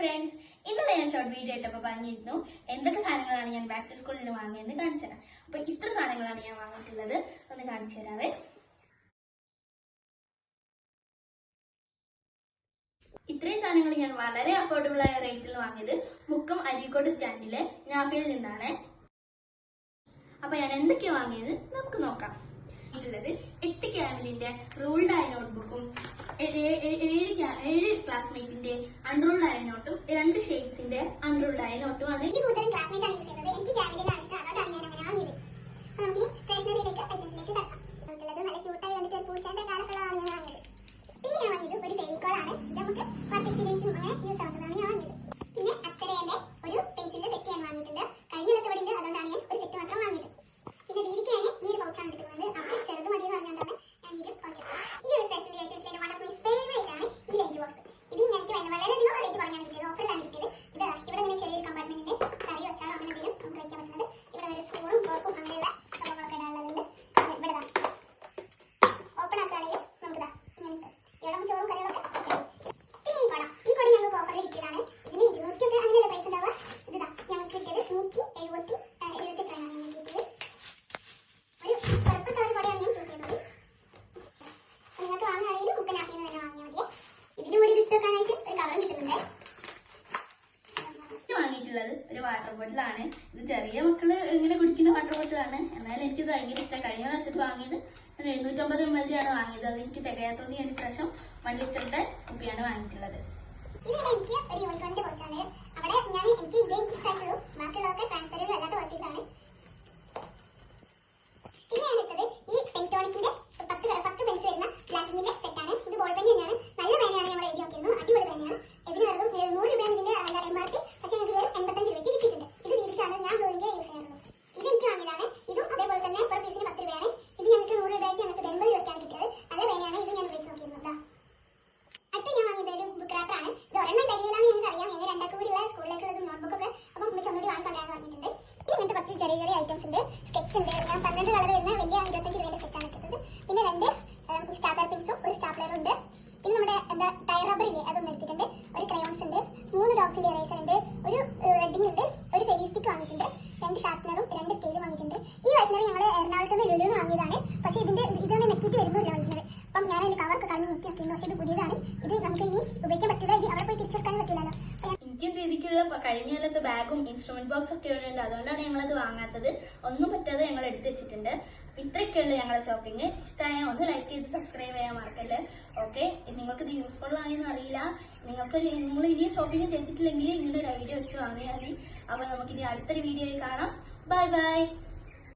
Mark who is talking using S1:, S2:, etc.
S1: Friends, ഇന്നലെ ഞാൻ short video ഇട്ടപ്പോൾ പറഞ്ഞിരുന്നു എന്തൊക്കെ സാധനങ്ങളാണ് ഞാൻ ബാക്ക് ടു സ്കൂളിന് വാങ്ങിയെന്ന് കാണിച്ചു തരാം. അപ്പൊ ഇത്ര സാധനങ്ങളാണ് ഞാൻ വാങ്ങിയിട്ടുള്ളത്, ഒന്ന് കാണിച്ചു തരാവേ. ഇത്രയും സാധനങ്ങൾ ഞാൻ വളരെ അഫോർഡബിൾ ആയ റേറ്റിൽ വാങ്ങിയത് മുക്കം അരീക്കോട് സ്റ്റാൻഡിലെ നാഫിയിൽ നിന്നാണ്. അപ്പൊ ഞാൻ എന്തൊക്കെയാണ് വാങ്ങിയത് നമുക്ക് നോക്കാം. ുള്ളത് 8 ക്യാമലിന്റെ റൂൾഡ് ആയ നോട്ട്ബുക്കും 7 ക്ലാസ്മേറ്റിന്റെ അൺറൂൾഡ് ആയ നോട്ടും 2 ഷെയ്ഡ്സിന്റെ അൺറൂൾഡ് ആയ നോട്ടും ആണ്. ഒരു വാട്ടർ ബോട്ടിലാണ്. ഇത് ചെറിയ മക്കള് ഇങ്ങനെ കുടിക്കുന്ന വാട്ടർ ബോട്ടിലാണ്. എന്നാലും എനിക്കിത് ഭയങ്കര ഇഷ്ടം. കഴിഞ്ഞ പ്രാവശ്യത്ത് വാങ്ങിയത് 750 ml ആണ് വാങ്ങിയത്. അത് എനിക്ക് തികയാത്തോണ്ട് ഞാൻ പ്രാവശ്യം 1 ലിറ്ററിന്റെ കുപ്പിയാണ് വാങ്ങിയിട്ടുള്ളത്. ചെറിയ ഐറ്റംസ് ഉണ്ട്. സ്കെച്ച് ഉണ്ട്. ഞാൻ 12 കളർ വരുന്ന വലിയ 25 രൂപയുടെ സെറ്റാണ് എടുത്തത്. പിന്നെ 2 സ്റ്റാപ്ലർ പെൻസും ഒരു സ്റ്റാപ്ലറും ഉണ്ട്. പിന്നെ നമ്മുടെ ടയർ റബ്ബർ ഇല്ലേ, അതൊന്നും എടുത്തിട്ടുണ്ട്. ഒരു ക്രയോൺസ് ഉണ്ട്. 3 ഡോഗ്സിന്റെ ഇറേസർ ഉണ്ട്. ഒരു റെഡിങ് ഉണ്ട്. ഒരു ഫെവിസ്റ്റിക് വാങ്ങിയിട്ടുണ്ട്. 2 ഷാർപ്പനറും 2 സ്കെയിലും വാങ്ങിയിട്ടുണ്ട്. ഈ വൈറ്റ്നർ ഞങ്ങൾ എറണാകുളത്ത് നിന്ന് ലുലുവിൽ വാങ്ങിയതാണ്. പക്ഷേ ഇതൊന്നും നെക്കിയിട്ട് വരുന്നില്ല വൈറ്റ്നർ. അപ്പം ഞാൻ അതിന്റെ കവർക്ക് കളഞ്ഞ് നീക്കി വെച്ചിരുന്നു. പക്ഷേ ഇത് പുതിയതാണ്. ഇത് നമുക്ക് ഇനി ഉപയോഗിക്കാൻ പറ്റില്ല. ഇത് അവിടെ പോയി തിരിച്ചെടുക്കാൻ പറ്റില്ലല്ലോ. എനിക്കും രീതിക്കുള്ള കഴിഞ്ഞ കാലത്ത് ബാഗും ഇൻസ്ട്രുമെന്റ് ബോക്സ് ഒക്കെ ഇവിടെ ഉണ്ട്. അതുകൊണ്ടാണ് ഞങ്ങളത് വാങ്ങാത്തത്. ഒന്നും പറ്റാതെ ഞങ്ങൾ എടുത്തു വെച്ചിട്ടുണ്ട്. ഇത്രയൊക്കെയുള്ള ഞങ്ങളുടെ ഷോപ്പിംഗ്. ഇഷ്ടമായ ഒന്ന് ലൈക്ക് ചെയ്ത് സബ്സ്ക്രൈബ് ചെയ്യാൻ മറക്കല്ലേ. ഓക്കെ, നിങ്ങൾക്ക് ഇത് യൂസ്ഫുൾ ആയെന്ന് അറിയില്ല. നിങ്ങൾ ഇനി ഷോപ്പിംഗ് ചെയ്തിട്ടില്ലെങ്കിൽ ഇങ്ങനെ ഒരു ഐഡിയ വെച്ച് വാങ്ങിയാൽ മതി. അപ്പൊ നമുക്കിനി അടുത്തൊരു വീഡിയോയിൽ കാണാം. Bye bye.